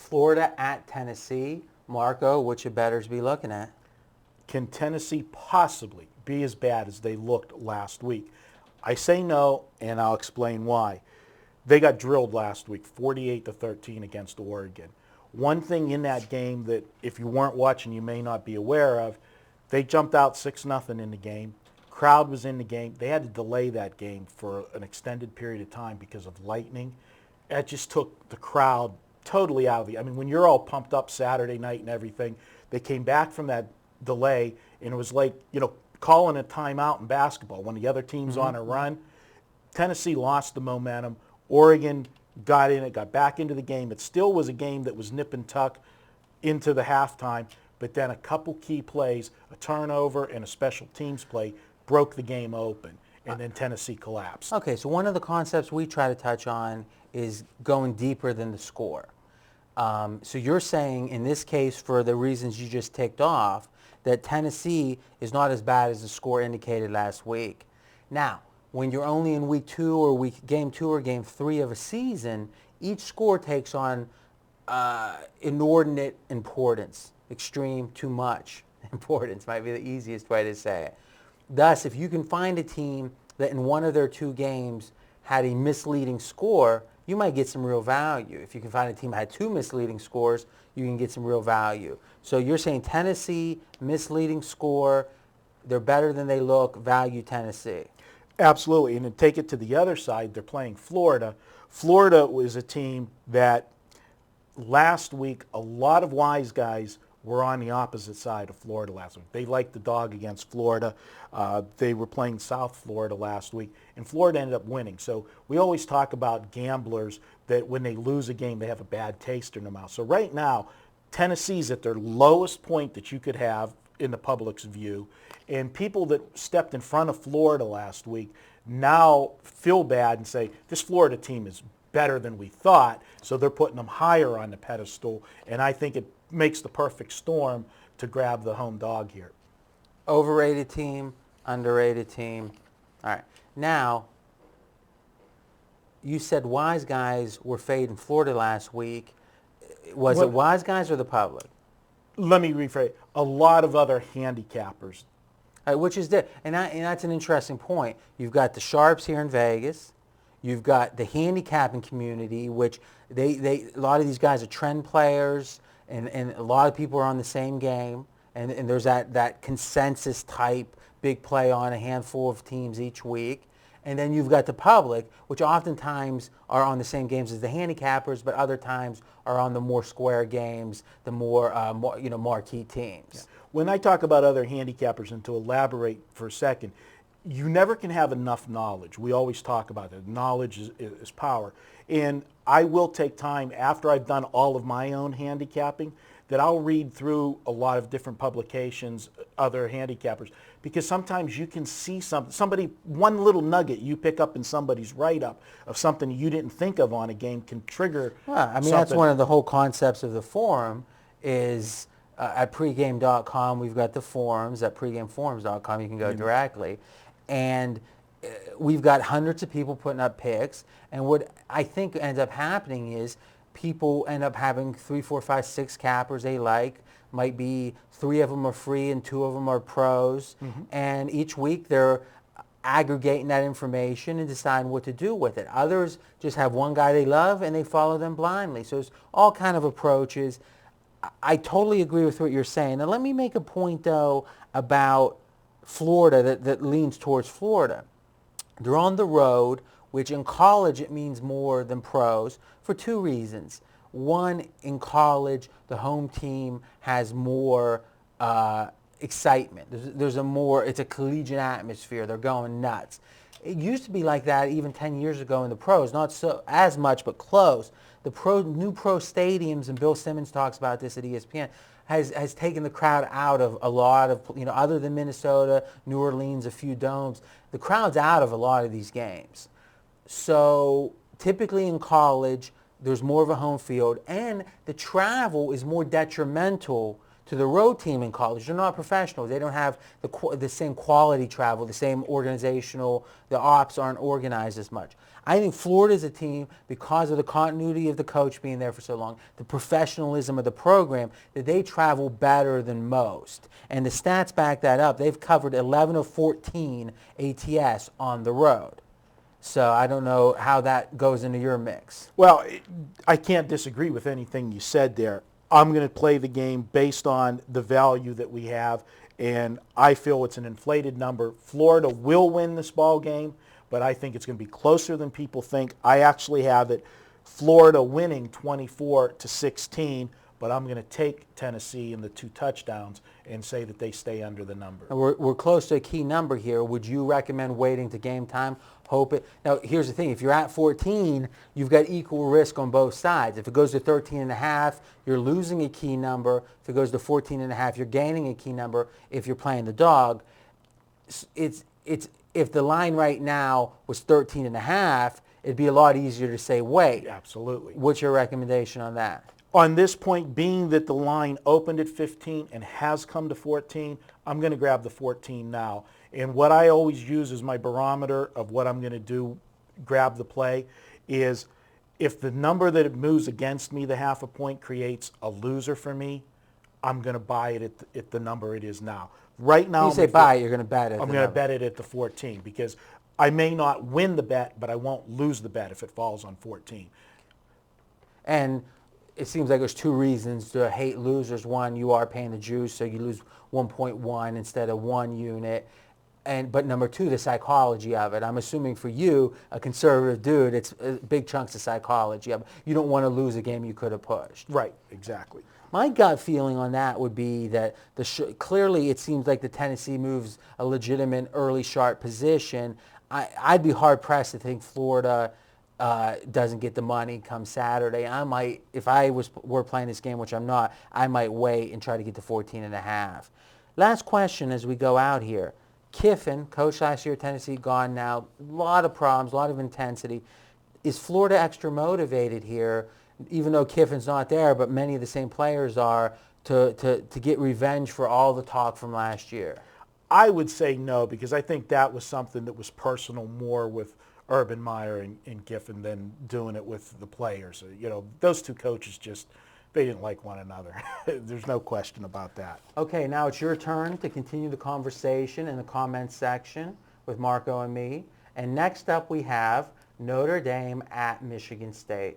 Florida at Tennessee. Marco, what should bettors be looking at? Can Tennessee possibly be as bad as they looked last week? I say no, and I'll explain why. They got drilled last week, 48-13 against Oregon. One thing in that game that if you weren't watching you may not be aware of, they jumped out 6-0 in the game. Crowd was in the game. They had to delay that game for an extended period of time because of lightning. That just took the crowd totally out of the. I mean, when you're all pumped up Saturday night and everything, they came back from that delay, and it was like, calling a timeout in basketball when the other team's on a run. Tennessee lost the momentum. Oregon got in it, got back into the game. It still was a game that was nip and tuck into the halftime, but then a couple key plays, a turnover and a special teams play broke the game open, and then Tennessee collapsed. Okay, so one of the concepts we try to touch on is going deeper than the score. So you're saying, in this case, for the reasons you just ticked off, that Tennessee is not as bad as the score indicated last week. Now, when you're only in week 2 or game 2 or game 3 of a season, each score takes on inordinate importance, extreme, too much importance might be the easiest way to say it. Thus, if you can find a team that in one of their 2 games had a misleading score, you might get some real value. If you can find a team that had 2 misleading scores, you can get some real value. So you're saying Tennessee, misleading score, they're better than they look, value Tennessee. Absolutely, and to take it to the other side, they're playing Florida. Florida was a team that last week, a lot of wise guys were on the opposite side of Florida last week. They liked the dog against Florida. They were playing South Florida last week, and Florida ended up winning. So we always talk about gamblers that when they lose a game, they have a bad taste in their mouth. So right now, Tennessee's at their lowest point that you could have in the public's view, and people that stepped in front of Florida last week now feel bad and say, this Florida team is better than we thought, so they're putting them higher on the pedestal, and I think it makes the perfect storm to grab the home dog here. Overrated team, underrated team. All right. Now, you said wise guys were fading Florida last week. Was it wise guys or the public? Let me rephrase. A lot of other handicappers. Which is and that's an interesting point. You've got the sharps here in Vegas. You've got the handicapping community, which a lot of these guys are trend players, and a lot of people are on the same game. And there's that consensus type big play on a handful of teams each week. And then you've got the public, which oftentimes are on the same games as the handicappers, but other times are on the more square games, the more marquee teams. Yeah. When I talk about other handicappers, and to elaborate for a second, you never can have enough knowledge. We always talk about it. Knowledge is power. And I will take time after I've done all of my own handicapping that I'll read through a lot of different publications, other handicappers, because sometimes you can see one little nugget you pick up in somebody's write-up of something you didn't think of on a game can trigger something. That's one of the whole concepts of the forum is at pregame.com, we've got the forums. At pregameforms.com, you can go directly. And we've got hundreds of people putting up picks. And what I think ends up happening is people end up having 3, 4, 5, 6 cappers they like. Might be 3 of them are free and 2 of them are pros. Mm-hmm. And each week they're aggregating that information and deciding what to do with it. Others just have one guy they love and they follow them blindly. So it's all kind of approaches. I totally agree with what you're saying. Now let me make a point, though, about Florida that leans towards Florida. They're on the road, which in college it means more than pros for 2 reasons. One, in college, the home team has more excitement. It's a collegiate atmosphere. They're going nuts. It used to be like that even 10 years ago in the pros, not so as much, but close. The new pro stadiums, and Bill Simmons talks about this at ESPN, has taken the crowd out of a lot of, other than Minnesota, New Orleans, a few domes, the crowd's out of a lot of these games. So typically in college, there's more of a home field, and the travel is more detrimental to the road team in college. They're not professionals. They don't have the same quality travel, the same organizational, the ops aren't organized as much. I think Florida is a team, because of the continuity of the coach being there for so long, the professionalism of the program, that they travel better than most. And the stats back that up. They've covered 11 of 14 ATS on the road. So I don't know how that goes into your mix. Well, I can't disagree with anything you said there. I'm going to play the game based on the value that we have, and I feel it's an inflated number. Florida will win this ball game, but I think it's going to be closer than people think. I actually have it Florida winning 24-16, but I'm going to take Tennessee in the 2 touchdowns and say that they stay under the number. And we're close to a key number here. Would you recommend waiting to game time? Hope it. Now, here's the thing. If you're at 14, you've got equal risk on both sides. If it goes to 13.5, you're losing a key number. If it goes to 14.5, you're gaining a key number if you're playing the dog. It's if the line right now was 13.5, it'd be a lot easier to say wait. Absolutely. What's your recommendation on that? On this point, being that the line opened at 15 and has come to 14, I'm going to grab the 14 now. And what I always use as my barometer of what I'm going to do, grab the play, is if the number that it moves against me, the half a point, creates a loser for me, I'm going to buy it at the number it is now. Right now, When you say buy it, you're going to bet it. I'm going to bet it at the 14 because I may not win the bet, but I won't lose the bet if it falls on 14. And it seems like there's 2 reasons to hate losers. One, you are paying the juice, so you lose 1.1 instead of 1 unit. But number 2, the psychology of it. I'm assuming for you, a conservative dude, it's big chunks of psychology. You don't want to lose a game you could have pushed. Right, exactly. My gut feeling on that would be that clearly it seems like the Tennessee moves a legitimate early sharp position. I'd be hard-pressed to think Florida doesn't get the money come Saturday. I might, if I were playing this game, which I'm not, I might wait and try to get to 14.5. Last question as we go out here. Kiffin, coach last year at Tennessee, gone now. A lot of problems, a lot of intensity. Is Florida extra motivated here, even though Kiffin's not there, but many of the same players are, to get revenge for all the talk from last year? I would say no, because I think that was something that was personal more with Urban Meyer and Kiffin than doing it with the players. You know, those 2 coaches they didn't like one another. There's no question about that. Okay, now it's your turn to continue the conversation in the comments section with Marco and me. And next up we have Notre Dame at Michigan State.